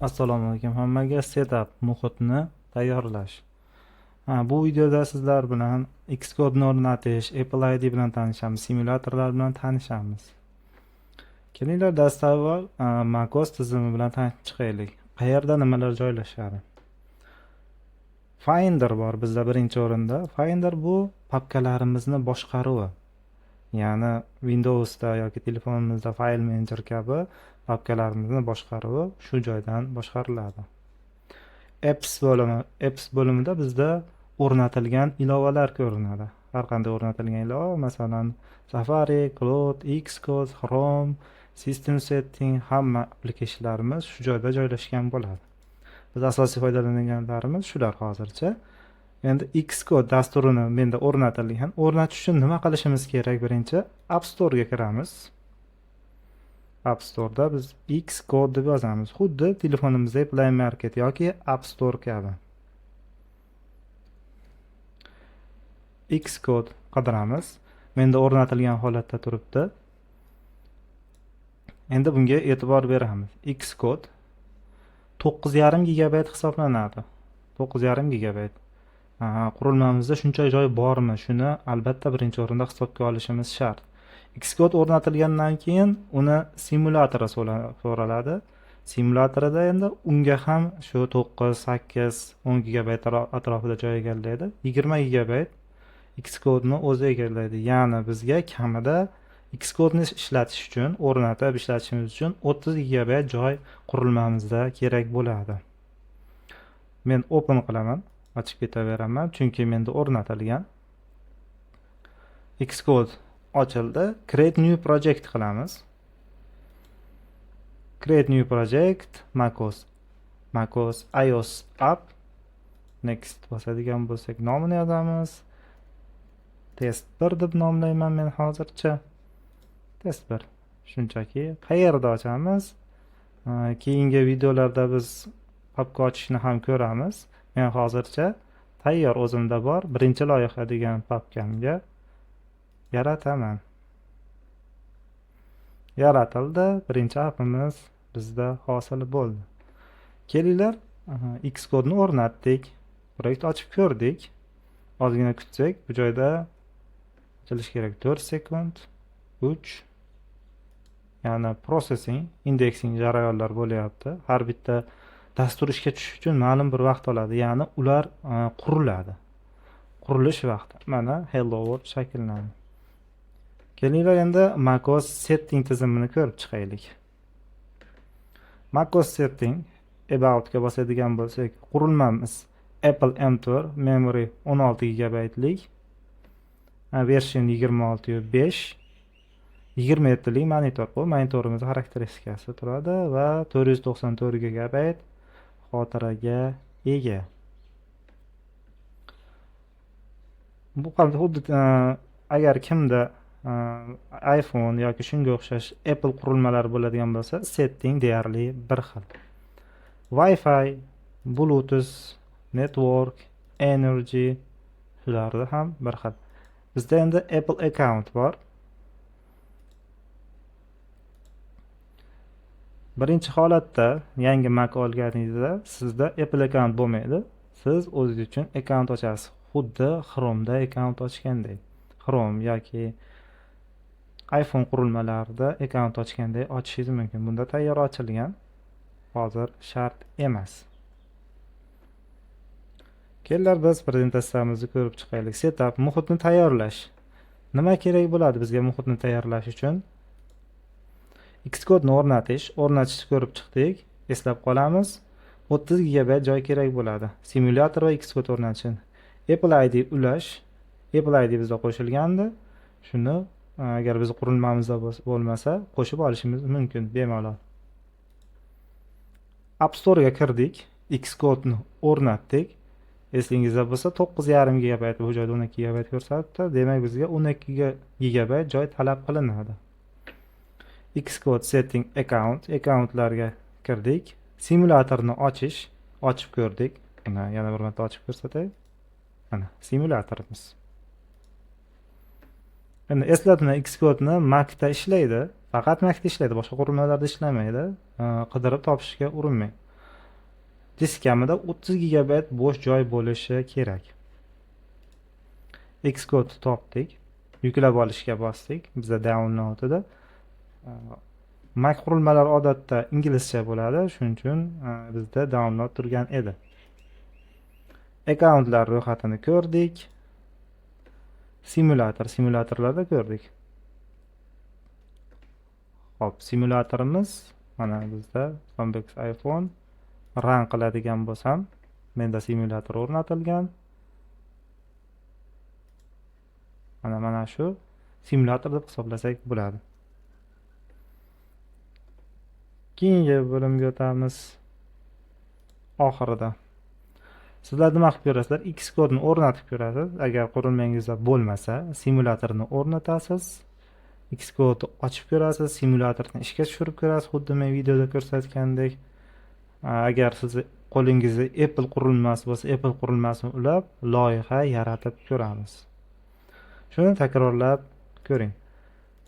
Assalomu alaykum hammaga. Setup muhitni tayyorlash. Bu videoda sizlar bilan Xcode ni o'rnatish, Apple ID bilan tanishamiz, simulyatorlar bilan tanishamiz. Kelinglar dastavval macOS tizimi bilan tanishib chiqaylik. Qayerda nimalar joylashadi? Finder bor bizda birinchi o'rinda. Finder bu papkalarimizni boshqaruvi. Ya'ni Windowsda yoki telefonimizda file manager kabi papkalarimizni boshqaruvi shu joydan boshqariladi. Apps bo'limida bizda o'rnatilgan ilovalar ko'rinadi. Har qanday o'rnatilgan ilova, masalan, Safari, Cloud, Xcode, Chrome, System Setting hamma applicationlarimiz shu joyda joylashgan bo'ladi. Biz asosiy foydalanganlarimiz shular hozircha. Endi Xcode dasturini menda o'rnatilgan. O'rnatish uchun nima qilishimiz kerak? Birinchi App Store ga kiramiz. App Store'da biz Xcode deb yozamiz. Xuddi telefonimizda Play Market yoki App Store kabi. Xcode qidiramiz. Menda o'rnatilgan holatda turibdi. Endi bunga e'tibor beramiz. Xcode 9.5 GB hisoblanadi. 9.5 GB. Qurilmamizda shuncha joy bormi? Shuni albatta birinchi o'rinda hisobga olishimiz shart. Xcode o'rnatilgandan keyin uni simulyatori so'raladi. Simulyatorida endi unga ham shu 9, 8, 10 GB atrofida joy egallaydi. 20 GB Xcode ni o'zi egallaydi. Ya'ni bizga kamida Xcode ni ishlatish uchun, o'rnatib ishlatishimiz uchun 30 GB joy qurilmamizda kerak bo'ladi. Men open qilaman, ochib ketaveraman, chunki menda o'rnatilgan. Xcode ochildi. Create new project qilamiz. Create new project, macOS iOS app. Next bosadigan bo'lsak nomini yozamiz. Test 1 deb nomlayman men hozircha. Test 1. Shunchaki qayerda ochamiz? Keyingi videolarda biz papka ochishni ham ko'ramiz. Men hozircha tayyor o'zimda bor birinchi loyiha degan papkamga yarataman. Yaratildi. Birinchi appimiz bizda hosil bo'ldi. Kelinglar, Xcode ni o'rnatdik. Proyekt ochib ko'rdik. Ozgina kutsak, bu joyda ochilish kerak 4 sekund, 3. Ya'ni processing, indexing jarayonlar bo'lyapti. Har bitta dastur ishga tushish uchun ma'lum bir vaqt oladi. Ya'ni ular quriladi. Qurilish vaqti. Mana Hello World shakllandi. Kelinglar endi macOS setting tizimini ko'rib chiqaylik. macOS setting about ga bosadigan bo'lsak, qurilmamiz Apple M4 memory 16 GB lik, version 26.5, 27 lik monitor. Bu monitorimiz xarakteristikasi turadi va 494 GB xotiraga ega. Bu xuddi agar kimda iPhone yoki shunga o'xshash Apple qurilmalari bo'ladigan bo'lsa, setting deyarli bir xil. Wi-Fi, Bluetooth, network, energy shularni ham bir xil. Bizda endi Apple account bor. Birinchi holatda yangi Mac olganingizda sizda Apple account bo'lmaydi. Siz o'zingiz uchun account ochasiz. Xuddi Chrome'da account ochgandek. Chrome yoki iPhone qurilmalarida account ochganda ochishingiz mumkin. Bunda tayyor ochilgan. Hozir shart emas. Kelinglar biz prezentatsiyamizni ko'rib chiqaylik. Setup muhitni tayyorlash. Nima kerak bo'ladi bizga muhitni tayyorlash uchun? Xcode ni o'rnatishni ko'rib chiqdik. Eslab qolamiz. 30 GB joy kerak bo'ladi. Simulyator va Xcode o'rnatish uchun. Apple ID ulash. Apple ID bizda qo'shilgandi. Shuni agar biz qurilmamizda bo'lmasa, qo'shib olishimiz mumkin bemalol. App Store ga kirdik, Xcode ni o'rnatdik. Esingizda bo'lsa 9.5 GB, bu joyda 12 GB ko'rsatdi. Demak bizga 12 GB joy talab qilinadi. Xcode setting accountlarga kirdik. Simulyatorni ochib ko'rdik. Mana yana bir marta ochib ko'rsatay. Mana simulyatorimiz. Endi eslatma Xcode ni Mac'da ishlaydi. Faqat Mac'da ishlaydi, boshqa qurilmalarda ishlamaydi. Qidirib topishga urinmang. disk kamida 30 gigabayt bo'sh joy bo'lishi kerak. Xcode topdik. Yuklab olishga bosdik. Bizda downloadida Mac qurilmalar odatda inglizcha bo'ladi, shuning uchun bizda download turgan edi. Akkauntlar ro'yxatini ko'rdik. Simulyatorlarda ko'rdik. Hop, simulyatorimiz mana bizda Sonbex iPhone run qiladigan bo'lsam, menda simulyator o'rnatilgan. Mana shu simulyator deb hisoblasak bo'ladi. Keyingi bo'limga o'tamiz. Oxirida sizlar nima qilib ko'rasizlar? Xcode ni o'rnatib ko'rasiz. Agar qurilmangizda bo'lmasa, simulyatorni o'rnatasiz. Xcode ochib ko'rasiz, simulyatorni ishga tushirib ko'rasiz, xuddi men videoda ko'rsatgandek. Agar siz qo'lingizda Apple qurilmasi bo'lsa, Apple qurilmasini ulab, loyiha yaratib ko'ramiz. Shuni takrorlab ko'ring.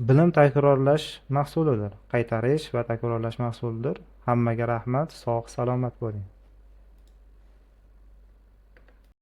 Bilim takrorlash mahsulidir. Qaytarish va takrorlash mahsulidir. Hammaga rahmat, sog' salomat bo'ling.